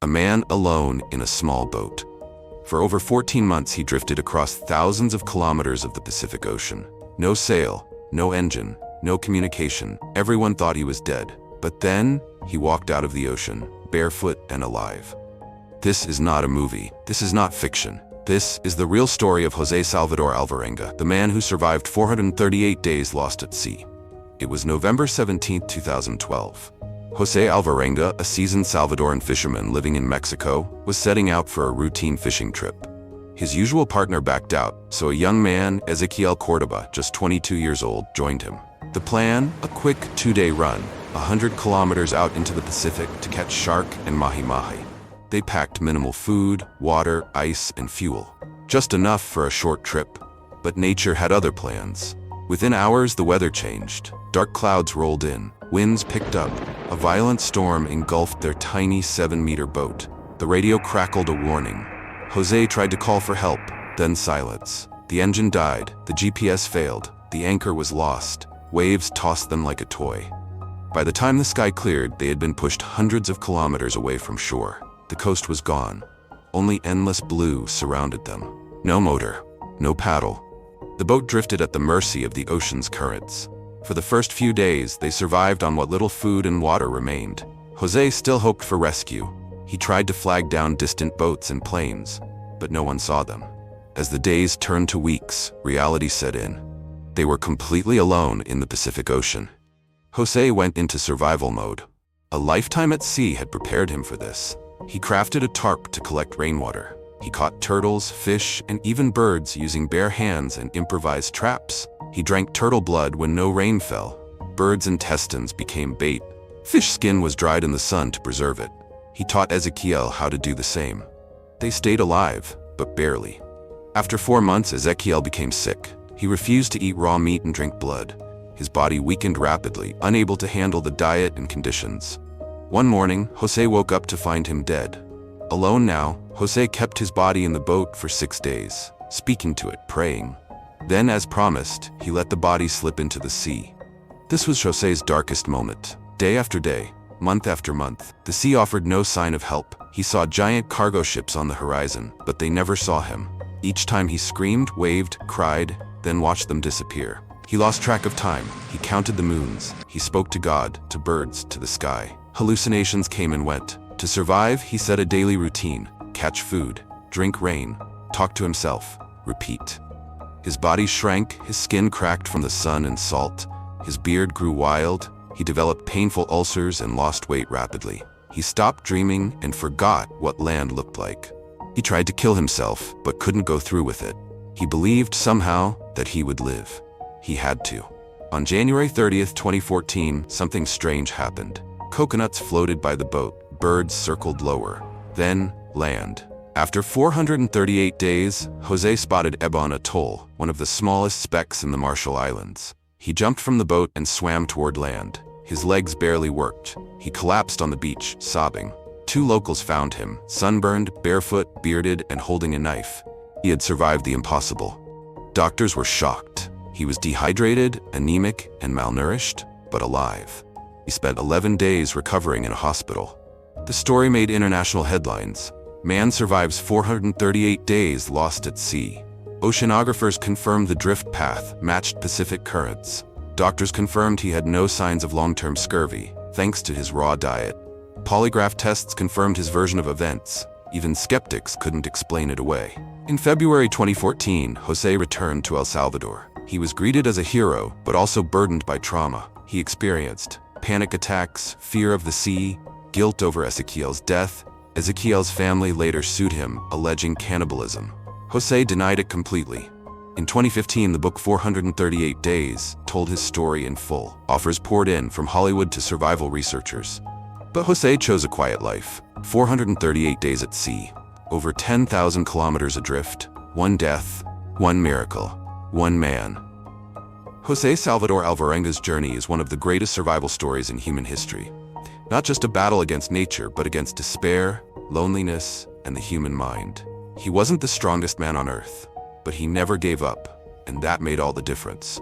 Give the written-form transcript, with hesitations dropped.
a man alone in a small boat. For over 14 months he drifted across thousands of kilometers of the Pacific Ocean. No sail, no engine, no communication. Everyone thought he was dead. But then, he walked out of the ocean, barefoot and alive. This is not a movie. This is not fiction. This is the real story of José Salvador Alvarenga, the man who survived 438 days lost at sea. It was November 17, 2012. José Alvarenga, a seasoned Salvadoran fisherman living in Mexico, was setting out for a routine fishing trip. His usual partner backed out, so a young man, Ezequiel Córdoba, just 22 years old, joined him. The plan? A quick 2-day run, 100 kilometers out into the Pacific to catch shark and mahi-mahi. They packed minimal food, water, ice, and fuel. Just enough for a short trip. But nature had other plans. Within hours, the weather changed. Dark clouds rolled in. Winds picked up. A violent storm engulfed their tiny 7-meter boat. The radio crackled a warning. José tried to call for help, then silence. The engine died. The GPS failed. The anchor was lost. Waves tossed them like a toy. By the time the sky cleared, they had been pushed hundreds of kilometers away from shore. The coast was gone. Only endless blue surrounded them. No motor, no paddle. The boat drifted at the mercy of the ocean's currents. For the first few days, they survived on what little food and water remained. José still hoped for rescue. He tried to flag down distant boats and planes, but no one saw them. As the days turned to weeks, reality set in. They were completely alone in the Pacific Ocean. José went into survival mode. A lifetime at sea had prepared him for this. He crafted a tarp to collect rainwater. He caught turtles, fish, and even birds using bare hands and improvised traps. He drank turtle blood when no rain fell. Birds' intestines became bait. Fish skin was dried in the sun to preserve it. He taught Ezequiel how to do the same. They stayed alive, but barely. After 4 months, Ezequiel became sick. He refused to eat raw meat and drink blood. His body weakened rapidly, unable to handle the diet and conditions. One morning, José woke up to find him dead. Alone now, José kept his body in the boat for 6 days, speaking to it, praying. Then, as promised, he let the body slip into the sea. This was José's darkest moment. Day after day, month after month, the sea offered no sign of help. He saw giant cargo ships on the horizon, but they never saw him. Each time he screamed, waved, cried, then watched them disappear. He lost track of time. He counted the moons. He spoke to God, to birds, to the sky. Hallucinations came and went. To survive, he set a daily routine: catch food, drink rain, talk to himself, repeat. His body shrank, his skin cracked from the sun and salt. His beard grew wild. He developed painful ulcers and lost weight rapidly. He stopped dreaming and forgot what land looked like. He tried to kill himself, but couldn't go through with it. He believed somehow that he would live. He had to. On January 30th, 2014, something strange happened. Coconuts floated by the boat. Birds circled lower. Then, land. After 438 days, José spotted Ebon Atoll, one of the smallest specks in the Marshall Islands. He jumped from the boat and swam toward land. His legs barely worked. He collapsed on the beach, sobbing. 2 locals found him, sunburned, barefoot, bearded, and holding a knife. He had survived the impossible. Doctors were shocked. He was dehydrated, anemic, and malnourished, but alive. He spent 11 days recovering in a hospital. The story made international headlines. Man survives 438 days lost at sea. Oceanographers confirmed the drift path matched Pacific currents. Doctors confirmed he had no signs of long-term scurvy, thanks to his raw diet. Polygraph tests confirmed his version of events. Even skeptics couldn't explain it away. In February 2014, José returned to El Salvador. He was greeted as a hero, but also burdened by trauma. He experienced panic attacks, fear of the sea, guilt over Ezequiel's death. Ezequiel's family later sued him, alleging cannibalism. José denied it completely. In 2015, the book 438 Days told his story in full. Offers poured in from Hollywood to survival researchers. But José chose a quiet life. 438 days at sea, over 10,000 kilometers adrift, 1 death, 1 miracle, 1 man. José Salvador Alvarenga's journey is one of the greatest survival stories in human history. Not just a battle against nature, but against despair, loneliness, and the human mind. He wasn't the strongest man on earth, but he never gave up, and that made all the difference.